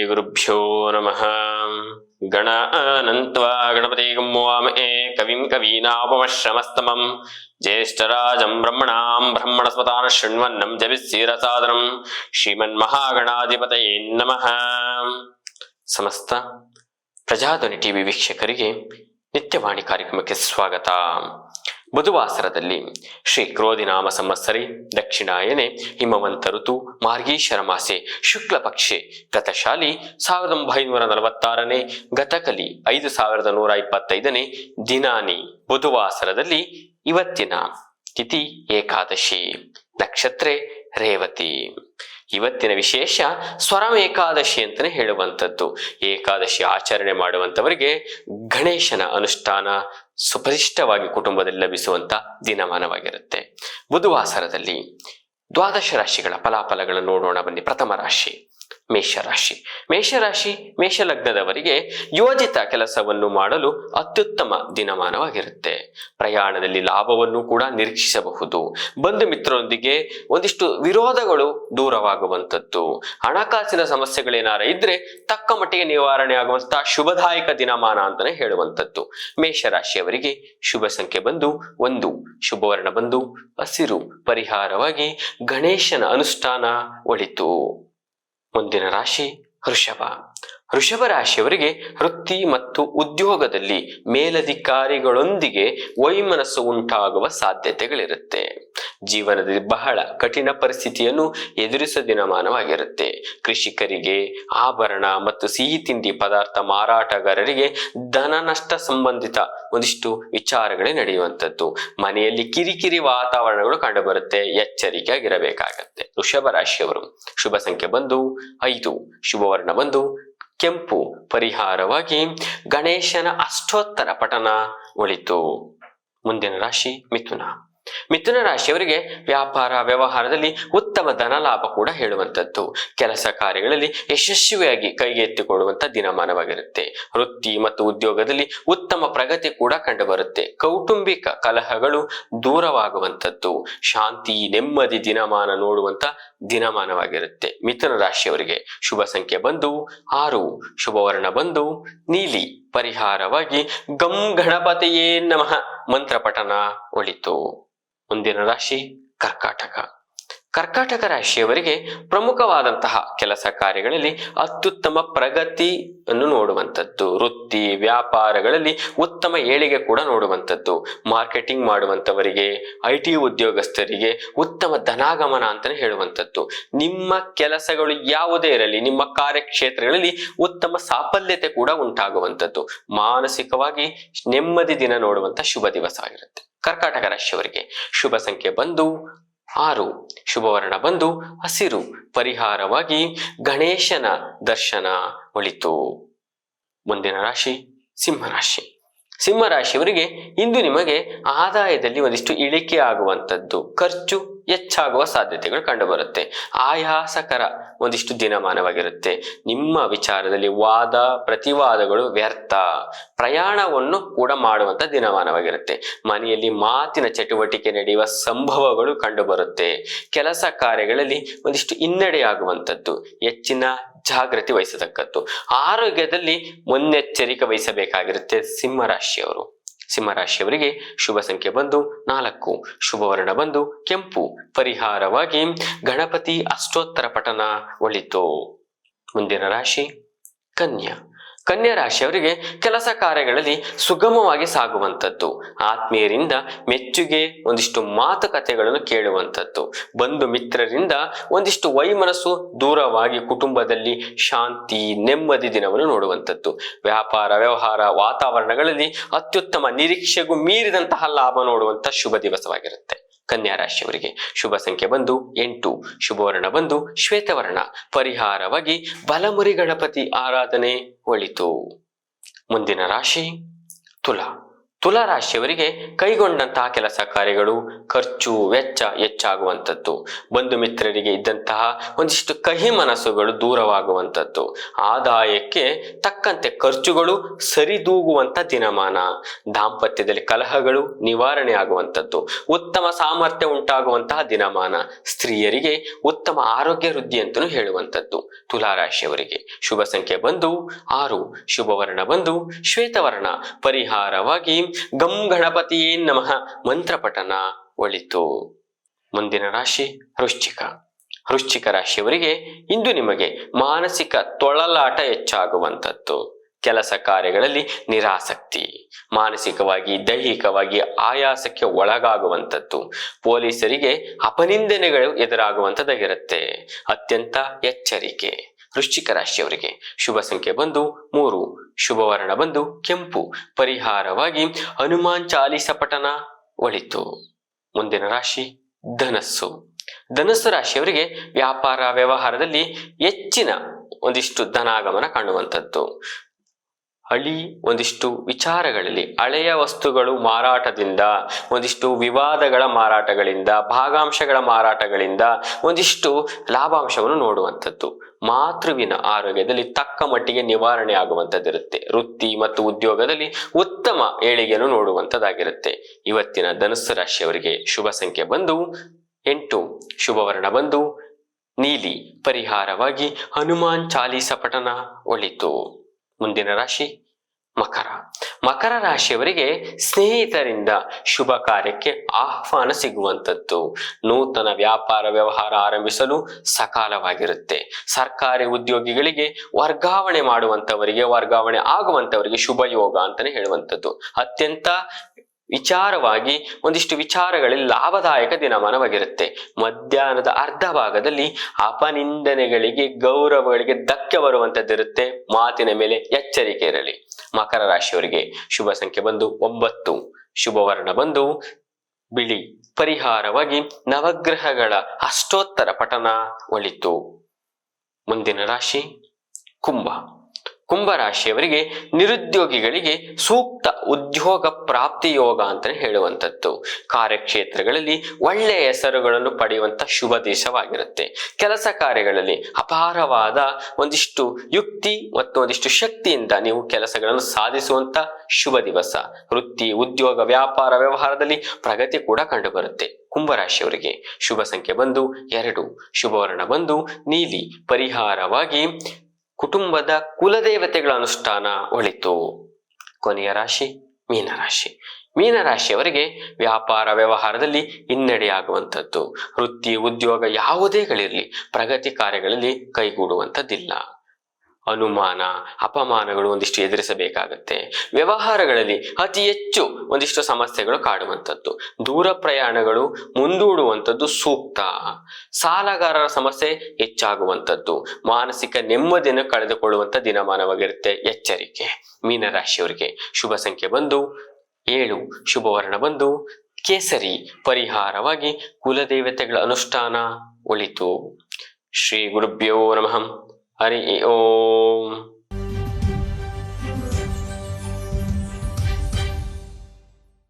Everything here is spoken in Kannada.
ಗುರುಭ್ಯೋ ನಮಃ. ಗಣಾನಂತ್ವಾ ಗಣಪತಿಗಂ ವಾಮಹೇ ಕವಿಂ ಕವೀನಾಪಮಶ್ರಮಸ್ತಮಂ ಜ್ಯೇಷ್ಠರಾಜಂ ಬ್ರಹ್ಮಣಾಂ ಬ್ರಹ್ಮಣಸ್ಪತಾನ ಶೃಣ್ವನ್ನಂ ಜಪಿಸ್ಸೀರಸಾದನಂ ಶ್ರೀಮನ್ಮಹಾಗಣಾಧಿಪತಯೇ ನಮಃ. ಸಮಸ್ತ ಪ್ರಜಾಧ್ವನಿ ಟಿವಿ ವೀಕ್ಷಕರಿಗೆ ನಿತ್ಯವಾಣಿ ಕಾರ್ಯಕ್ರಮಕ್ಕೆ ಸ್ವಾಗತ. ಬುಧವಾಸರದಲ್ಲಿ ಶ್ರೀ ಕ್ರೋಧಿನಾಮ ಸಂವತ್ಸರಿ ದಕ್ಷಿಣಾಯನೆ ಹಿಮವಂತ ಋತು ಮಾರ್ಗೀಶರ ಮಾಸೆ ಶುಕ್ಲ ಪಕ್ಷೆ ಗತಶಾಲಿ 1946ನೇ ಗತಕಲಿ 5125ನೇ ದಿನಾನಿ ಬುಧವಾಸರದಲ್ಲಿ ಇವತ್ತಿನ ತಿಥಿ ಏಕಾದಶಿ, ನಕ್ಷತ್ರ ರೇವತಿ. ಇವತ್ತಿನ ವಿಶೇಷ ಸ್ವರಂ ಏಕಾದಶಿ ಅಂತಲೇ ಹೇಳುವಂಥದ್ದು. ಏಕಾದಶಿ ಆಚರಣೆ ಮಾಡುವಂಥವರಿಗೆ ಗಣೇಶನ ಅನುಷ್ಠಾನ ಸುಪರಿಷ್ಟವಾಗಿ ಕುಟುಂಬದಲ್ಲಿ ಲಭಿಸುವಂತ ದಿನಮಾನವಾಗಿರುತ್ತೆ. ಬುಧವಾಸರದಲ್ಲಿ ದ್ವಾದಶ ರಾಶಿಗಳ ಫಲಾಫಲಗಳನ್ನು ನೋಡೋಣ ಬನ್ನಿ. ಪ್ರಥಮ ರಾಶಿ ಮೇಷರಾಶಿ. ಮೇಷರಾಶಿ ಮೇಷಲಗ್ನದವರಿಗೆ ಯೋಜಿತ ಕೆಲಸವನ್ನು ಮಾಡಲು ಅತ್ಯುತ್ತಮ ದಿನಮಾನವಾಗಿರುತ್ತೆ. ಪ್ರಯಾಣದಲ್ಲಿ ಲಾಭವನ್ನು ಕೂಡ ನಿರೀಕ್ಷಿಸಬಹುದು. ಬಂಧು ಮಿತ್ರರೊಂದಿಗೆ ಒಂದಿಷ್ಟು ವಿರೋಧಗಳು ದೂರವಾಗುವಂಥದ್ದು. ಹಣಕಾಸಿನ ಸಮಸ್ಯೆಗಳೇನಾರ ಇದ್ರೆ ತಕ್ಕ ಮಟ್ಟಿಗೆ ನಿವಾರಣೆ ಆಗುವಂತಹ ಶುಭದಾಯಕ ದಿನಮಾನ ಅಂತಾನೆ ಹೇಳುವಂಥದ್ದು. ಮೇಷರಾಶಿಯವರಿಗೆ ಶುಭ ಸಂಖ್ಯೆ ಬಂದು 1, ಶುಭವರ್ಣ ಬಂದು ಹಸಿರು, ಪರಿಹಾರವಾಗಿ ಗಣೇಶನ ಅನುಷ್ಠಾನ ಒಳಿತು. ಮುಂದಿನ ರಾಶಿ ವೃಷಭ. ವೃಷಭ ರಾಶಿಯವರಿಗೆ ವೃತ್ತಿ ಮತ್ತು ಉದ್ಯೋಗದಲ್ಲಿ ಮೇಲಧಿಕಾರಿಗಳೊಂದಿಗೆ ವೈಮನಸ್ಸು ಉಂಟಾಗುವ ಸಾಧ್ಯತೆಗಳಿರುತ್ತೆ. ಜೀವನದಲ್ಲಿ ಬಹಳ ಕಠಿಣ ಪರಿಸ್ಥಿತಿಯನ್ನು ಎದುರಿಸುವ ದಿನಮಾನವಾಗಿರುತ್ತೆ. ಕೃಷಿಕರಿಗೆ, ಆಭರಣ ಮತ್ತು ಸಿಹಿ ತಿಂಡಿ ಪದಾರ್ಥ ಮಾರಾಟಗಾರರಿಗೆ ಧನ ನಷ್ಟ ಸಂಬಂಧಿತ ಒಂದಿಷ್ಟು ವಿಚಾರಗಳೇ ನಡೆಯುವಂಥದ್ದು. ಮನೆಯಲ್ಲಿ ಕಿರಿಕಿರಿ ವಾತಾವರಣಗಳು ಕಂಡುಬರುತ್ತೆ. ಎಚ್ಚರಿಕೆಯಾಗಿರಬೇಕಾಗತ್ತೆ. ವೃಷಭ ರಾಶಿಯವರು ಶುಭ ಸಂಖ್ಯೆ ಬಂದು 5, ಶುಭವರ್ಣ ಬಂದು ಕೆಂಪು, ಪರಿಹಾರವಾಗಿ ಗಣೇಶನ ಅಷ್ಟೋತ್ತರ ಪಠನ ಒಳಿತು. ಮುಂದಿನ ರಾಶಿ ಮಿಥುನ. ಮಿಥುನ ರಾಶಿಯವರಿಗೆ ವ್ಯಾಪಾರ ವ್ಯವಹಾರದಲ್ಲಿ ಉತ್ತಮ ಧನ ಲಾಭ ಕೂಡ ಹೇಳುವಂಥದ್ದು. ಕೆಲಸ ಕಾರ್ಯಗಳಲ್ಲಿ ಯಶಸ್ವಿಯಾಗಿ ಕೈಗೆತ್ತಿಕೊಳ್ಳುವಂತ ದಿನಮಾನವಾಗಿರುತ್ತೆ. ವೃತ್ತಿ ಮತ್ತು ಉದ್ಯೋಗದಲ್ಲಿ ಉತ್ತಮ ಪ್ರಗತಿ ಕೂಡ ಕಂಡುಬರುತ್ತೆ. ಕೌಟುಂಬಿಕ ಕಲಹಗಳು ದೂರವಾಗುವಂಥದ್ದು. ಶಾಂತಿ ನೆಮ್ಮದಿ ದಿನಮಾನ ನೋಡುವಂತ ದಿನಮಾನವಾಗಿರುತ್ತೆ. ಮಿಥುನ ರಾಶಿಯವರಿಗೆ ಶುಭ ಸಂಖ್ಯೆ ಬಂದು 6, ಶುಭವರ್ಣ ಬಂದು ನೀಲಿ, ಪರಿಹಾರವಾಗಿ ಗಂ ಗಣಪತಿಯೇ ನಮಃ ಮಂತ್ರ ಪಠನ ಒಳಿತು. ಮುಂದಿನ ರಾಶಿ ಕರ್ಕಾಟಕ. ಕರ್ಕಾಟಕ ರಾಶಿಯವರಿಗೆ ಪ್ರಮುಖವಾದಂತಹ ಕೆಲಸ ಕಾರ್ಯಗಳಲ್ಲಿ ಅತ್ಯುತ್ತಮ ಪ್ರಗತಿಯನ್ನು ನೋಡುವಂಥದ್ದು. ವೃತ್ತಿ ವ್ಯಾಪಾರಗಳಲ್ಲಿ ಉತ್ತಮ ಏಳಿಗೆ ಕೂಡ ನೋಡುವಂಥದ್ದು. ಮಾರ್ಕೆಟಿಂಗ್ ಮಾಡುವಂಥವರಿಗೆ, IT ಉದ್ಯೋಗಸ್ಥರಿಗೆ ಉತ್ತಮ ಧನಾಗಮನ ಅಂತಾನೆ ಹೇಳುವಂಥದ್ದು. ನಿಮ್ಮ ಕೆಲಸಗಳು ಯಾವುದೇ ಇರಲಿ, ನಿಮ್ಮ ಕಾರ್ಯಕ್ಷೇತ್ರಗಳಲ್ಲಿ ಉತ್ತಮ ಸಾಫಲ್ಯತೆ ಕೂಡ ಉಂಟಾಗುವಂಥದ್ದು. ಮಾನಸಿಕವಾಗಿ ನೆಮ್ಮದಿ ದಿನ ನೋಡುವಂತ ಶುಭ ದಿವಸ ಆಗಿರುತ್ತೆ. ಕರ್ಕಾಟಕ ರಾಶಿಯವರಿಗೆ ಶುಭ ಸಂಖ್ಯೆ ಬಂದು 6, ಶುಭವರ್ಣ ಬಂದು ಹಸಿರು, ಪರಿಹಾರವಾಗಿ ಗಣೇಶನ ದರ್ಶನ ಒಳಿತು. ಮುಂದಿನ ರಾಶಿ ಸಿಂಹರಾಶಿ. ಸಿಂಹರಾಶಿಯವರಿಗೆ ಇಂದು ನಿಮಗೆ ಆದಾಯದಲ್ಲಿ ಒಂದಿಷ್ಟು ಇಳಿಕೆ ಆಗುವಂಥದ್ದು, ಖರ್ಚು ಹೆಚ್ಚಾಗುವ ಸಾಧ್ಯತೆಗಳು ಕಂಡುಬರುತ್ತೆ. ಆಯಾಸಕರ ಒಂದಿಷ್ಟು ದಿನಮಾನವಾಗಿರುತ್ತೆ. ನಿಮ್ಮ ವಿಚಾರದಲ್ಲಿ ವಾದ ಪ್ರತಿವಾದಗಳು ವ್ಯರ್ಥ. ಪ್ರಯಾಣವನ್ನು ಕೂಡ ಮಾಡುವಂತ ದಿನಮಾನವಾಗಿರುತ್ತೆ. ಮನೆಯಲ್ಲಿ ಮಾತಿನ ಚಟುವಟಿಕೆ ನಡೆಯುವ ಸಂಭವಗಳು ಕಂಡುಬರುತ್ತೆ. ಕೆಲಸ ಕಾರ್ಯಗಳಲ್ಲಿ ಒಂದಿಷ್ಟು ಹಿನ್ನಡೆಯಾಗುವಂಥದ್ದು. ಹೆಚ್ಚಿನ ಜಾಗೃತಿ ವಹಿಸತಕ್ಕದ್ದು. ಆರೋಗ್ಯದಲ್ಲಿ ಮುನ್ನೆಚ್ಚರಿಕೆ ವಹಿಸಬೇಕಾಗಿರುತ್ತೆ ಸಿಂಹರಾಶಿಯವರು. ಸಿಂಹರಾಶಿಯವರಿಗೆ ಶುಭ ಸಂಖ್ಯೆ ಬಂದು 4, ಶುಭವರ್ಣ ಬಂದು ಕೆಂಪು, ಪರಿಹಾರವಾಗಿ ಗಣಪತಿ ಅಷ್ಟೋತ್ತರ ಪಠನ ಒಳಿತು. ಮುಂದಿನ ರಾಶಿ ಕನ್ಯಾ. ಕನ್ಯಾ ರಾಶಿಯವರಿಗೆ ಕೆಲಸ ಕಾರ್ಯಗಳಲ್ಲಿ ಸುಗಮವಾಗಿ ಸಾಗುವಂಥದ್ದು. ಆತ್ಮೀಯರಿಂದ ಮೆಚ್ಚುಗೆ, ಒಂದಿಷ್ಟು ಮಾತುಕತೆಗಳನ್ನು ಕೇಳುವಂಥದ್ದು. ಬಂಧು ಮಿತ್ರರಿಂದ ಒಂದಿಷ್ಟು ವೈಮನಸ್ಸು ದೂರವಾಗಿ ಕುಟುಂಬದಲ್ಲಿ ಶಾಂತಿ ನೆಮ್ಮದಿ ದಿನವನ್ನು ನೋಡುವಂಥದ್ದು. ವ್ಯಾಪಾರ ವ್ಯವಹಾರ ವಾತಾವರಣಗಳಲ್ಲಿ ಅತ್ಯುತ್ತಮ ನಿರೀಕ್ಷೆಗೂ ಮೀರಿದಂತಹ ಲಾಭ ನೋಡುವಂತ ಶುಭ ದಿವಸವಾಗಿರುತ್ತೆ. ಕನ್ಯಾ ರಾಶಿಯವರಿಗೆ ಶುಭ ಸಂಖ್ಯೆ ಬಂದು 8, ಶುಭವರ್ಣ ಬಂದು ಶ್ವೇತವರ್ಣ, ಪರಿಹಾರವಾಗಿ ಬಲಮುರಿ ಗಣಪತಿ ಆರಾಧನೆ ಒಳಿತು. ಮುಂದಿನ ರಾಶಿ ತುಲಾ. ತುಲಾ ರಾಶಿಯವರಿಗೆ ಕೈಗೊಂಡಂತಹ ಕೆಲಸ ಕಾರ್ಯಗಳು ಖರ್ಚು ವೆಚ್ಚ ಹೆಚ್ಚಾಗುವಂಥದ್ದು, ಬಂಧು ಮಿತ್ರರಿಗೆ ಇದ್ದಂತಹ ಒಂದಿಷ್ಟು ಕಹಿ ಮನಸ್ಸುಗಳು ದೂರವಾಗುವಂಥದ್ದು, ಆದಾಯಕ್ಕೆ ತಕ್ಕಂತೆ ಖರ್ಚುಗಳು ಸರಿದೂಗುವಂತ ದಿನಮಾನ, ದಾಂಪತ್ಯದಲ್ಲಿ ಕಲಹಗಳು ನಿವಾರಣೆ ಆಗುವಂಥದ್ದು, ಉತ್ತಮ ಸಾಮರ್ಥ್ಯ ಉಂಟಾಗುವಂತಹ ದಿನಮಾನ, ಸ್ತ್ರೀಯರಿಗೆ ಉತ್ತಮ ಆರೋಗ್ಯ ವೃದ್ಧಿ ಅಂತಲೂ ಹೇಳುವಂಥದ್ದು. ತುಲಾ ರಾಶಿಯವರಿಗೆ ಶುಭ ಸಂಖ್ಯೆ ಬಂದು 6, ಶುಭವರ್ಣ ಬಂದು ಶ್ವೇತವರ್ಣ, ಪರಿಹಾರವಾಗಿ ಗಂ ಗಣಪತಿಯೇ ನಮಃ ಮಂತ್ರ ಪಠನ ಒಳಿತು. ಮುಂದಿನ ರಾಶಿ ವೃಶ್ಚಿಕ. ವೃಶ್ಚಿಕ ರಾಶಿಯವರಿಗೆ ಇಂದು ನಿಮಗೆ ಮಾನಸಿಕ ತೊಳಲಾಟ ಹೆಚ್ಚಾಗುವಂಥದ್ದು, ಕೆಲಸ ಕಾರ್ಯಗಳಲ್ಲಿ ನಿರಾಸಕ್ತಿ, ಮಾನಸಿಕವಾಗಿ ದೈಹಿಕವಾಗಿ ಆಯಾಸಕ್ಕೆ ಒಳಗಾಗುವಂಥದ್ದು, ಪೊಲೀಸರಿಗೆ ಅಪನಿಂದನೆಗಳು ಎದುರಾಗುವಂಥದ್ದಾಗಿರುತ್ತೆ. ಅತ್ಯಂತ ಎಚ್ಚರಿಕೆ. ವೃಶ್ಚಿಕ ರಾಶಿಯವರಿಗೆ ಶುಭ ಸಂಖ್ಯೆ ಬಂದು 3, ಶುಭವರ್ಣ ಬಂದು ಕೆಂಪು, ಪರಿಹಾರವಾಗಿ ಹನುಮಾನ್ ಚಾಲೀಸ ಪಠನ ಒಳಿತು. ಮುಂದಿನ ರಾಶಿ ಧನಸ್ಸು. ಧನಸ್ಸು ರಾಶಿಯವರಿಗೆ ವ್ಯಾಪಾರ ವ್ಯವಹಾರದಲ್ಲಿ ಹೆಚ್ಚಿನ ಒಂದಿಷ್ಟು ಧನಾಗಮನ ಕಾಣುವಂಥದ್ದು, ಒಂದಿಷ್ಟು ವಿಚಾರಗಳಲ್ಲಿ ಹಳೆಯ ವಸ್ತುಗಳು ಮಾರಾಟದಿಂದ, ಒಂದಿಷ್ಟು ವಿವಾದಗಳ ಮಾರಾಟಗಳಿಂದ, ಭಾಗಾಂಶಗಳ ಮಾರಾಟಗಳಿಂದ ಒಂದಿಷ್ಟು ಲಾಭಾಂಶವನ್ನು ನೋಡುವಂಥದ್ದು, ಮಾತೃವಿನ ಆರೋಗ್ಯದಲ್ಲಿ ತಕ್ಕ ಮಟ್ಟಿಗೆ ನಿವಾರಣೆ ಆಗುವಂಥದ್ದಿರುತ್ತೆ, ವೃತ್ತಿ ಮತ್ತು ಉದ್ಯೋಗದಲ್ಲಿ ಉತ್ತಮ ಏಳಿಗೆಯನ್ನು ನೋಡುವಂಥದ್ದಾಗಿರುತ್ತೆ. ಇವತ್ತಿನ ಧನುಸ್ಸು ರಾಶಿಯವರಿಗೆ ಶುಭ ಸಂಖ್ಯೆ ಬಂದು 8, ಶುಭವರ್ಣ ಬಂದು ನೀಲಿ, ಪರಿಹಾರವಾಗಿ ಹನುಮಾನ್ ಚಾಲೀಸ ಪಠನ ಒಳಿತು. ಮುಂದಿನ ರಾಶಿ ಮಕರ. ಮಕರ ರಾಶಿಯವರಿಗೆ ಸ್ನೇಹಿತರಿಂದ ಶುಭ ಕಾರ್ಯಕ್ಕೆ ಆಹ್ವಾನ ಸಿಗುವಂಥದ್ದು, ನೂತನ ವ್ಯಾಪಾರ ವ್ಯವಹಾರ ಆರಂಭಿಸಲು ಸಕಾಲವಾಗಿರುತ್ತೆ. ಸರ್ಕಾರಿ ಉದ್ಯೋಗಿಗಳಿಗೆ ವರ್ಗಾವಣೆ ಮಾಡುವಂಥವರಿಗೆ, ವರ್ಗಾವಣೆ ಆಗುವಂಥವರಿಗೆ ಶುಭ ಯೋಗ ಅಂತಾನೆ ಹೇಳುವಂಥದ್ದು. ಅತ್ಯಂತ ವಿಚಾರವಾಗಿ ಒಂದಿಷ್ಟು ವಿಚಾರಗಳಲ್ಲಿ ಲಾಭದಾಯಕ ದಿನಮಾನವಾಗಿರುತ್ತೆ. ಮಧ್ಯಾಹ್ನದ ಅರ್ಧ ಭಾಗದಲ್ಲಿ ಅಪನಿಂದನೆಗಳಿಗೆ ಗೌರವಗಳಿಗೆ ಧಕ್ಕೆ ಬರುವಂತದ್ದಿರುತ್ತೆ. ಮಾತಿನ ಮೇಲೆ ಎಚ್ಚರಿಕೆ ಇರಲಿ. ಮಕರ ರಾಶಿಯವರಿಗೆ ಶುಭ ಸಂಖ್ಯೆ ಬಂದು 9, ಶುಭವರ್ಣ ಬಂದು ಬಿಳಿ, ಪರಿಹಾರವಾಗಿ ನವಗ್ರಹಗಳ ಅಷ್ಟೋತ್ತರ ಪಠನ ಒಳಿತು. ಮುಂದಿನ ರಾಶಿ ಕುಂಭ. ಕುಂಭ ರಾಶಿಯವರಿಗೆ ನಿರುದ್ಯೋಗಿಗಳಿಗೆ ಸೂಕ್ತ ಉದ್ಯೋಗ ಪ್ರಾಪ್ತಿ ಯೋಗ ಅಂತಾನೆ ಹೇಳುವಂಥದ್ದು. ಕಾರ್ಯಕ್ಷೇತ್ರಗಳಲ್ಲಿ ಒಳ್ಳೆಯ ಹೆಸರುಗಳನ್ನು ಪಡೆಯುವಂತ ಶುಭ ದಿವಸವಾಗಿರುತ್ತೆ. ಕೆಲಸ ಕಾರ್ಯಗಳಲ್ಲಿ ಅಪಾರವಾದ ಒಂದಿಷ್ಟು ಯುಕ್ತಿ ಮತ್ತು ಒಂದಿಷ್ಟು ಶಕ್ತಿಯಿಂದ ನೀವು ಕೆಲಸಗಳನ್ನು ಸಾಧಿಸುವಂತ ಶುಭ ದಿವಸ. ವೃತ್ತಿ ಉದ್ಯೋಗ ವ್ಯಾಪಾರ ವ್ಯವಹಾರದಲ್ಲಿ ಪ್ರಗತಿ ಕೂಡ ಕಂಡು ಬರುತ್ತೆ. ಕುಂಭರಾಶಿಯವರಿಗೆ ಶುಭ ಸಂಖ್ಯೆ ಬಂದು 2, ಶುಭವರ್ಣ ಬಂದು ನೀಲಿ, ಪರಿಹಾರವಾಗಿ ಕುಟುಂಬದ ಕುಲದೇವತೆಗಳ ಅನುಷ್ಠಾನ ಒಳಿತು. ಕೊನೆಯ ರಾಶಿ ಮೀನರಾಶಿ. ಮೀನರಾಶಿಯವರಿಗೆ ವ್ಯಾಪಾರ ವ್ಯವಹಾರದಲ್ಲಿ ಹಿನ್ನಡೆಯಾಗುವಂಥದ್ದು, ವೃತ್ತಿ ಉದ್ಯೋಗ ಯಾವುದೇಗಳಿರಲಿ ಪ್ರಗತಿ ಕಾರ್ಯಗಳಲ್ಲಿ ಕೈಗೂಡುವಂಥದ್ದಿಲ್ಲ. ಅನುಮಾನ ಅಪಮಾನಗಳು ಒಂದಿಷ್ಟು ಎದುರಿಸಬೇಕಾಗತ್ತೆ. ವ್ಯವಹಾರಗಳಲ್ಲಿ ಅತಿ ಹೆಚ್ಚು ಒಂದಿಷ್ಟು ಸಮಸ್ಯೆಗಳು ಕಾಡುವಂಥದ್ದು, ದೂರ ಪ್ರಯಾಣಗಳು ಮುಂದೂಡುವಂಥದ್ದು ಸೂಕ್ತ. ಸಾಲಗಾರರ ಸಮಸ್ಯೆ ಹೆಚ್ಚಾಗುವಂಥದ್ದು, ಮಾನಸಿಕ ನೆಮ್ಮದಿಯನ್ನು ಕಳೆದುಕೊಳ್ಳುವಂಥ ದಿನಮಾನವಾಗಿರುತ್ತೆ. ಎಚ್ಚರಿಕೆ. ಮೀನರಾಶಿಯವರಿಗೆ ಶುಭ ಸಂಖ್ಯೆ ಬಂದು 7, ಶುಭವರ್ಣ ಬಂದು ಕೇಸರಿ, ಪರಿಹಾರವಾಗಿ ಕುಲದೇವತೆಗಳ ಅನುಷ್ಠಾನ ಒಳಿತು. ಶ್ರೀ ಗುರುಭ್ಯೋ ನಮಃ. ಹರಿ ಓಂ.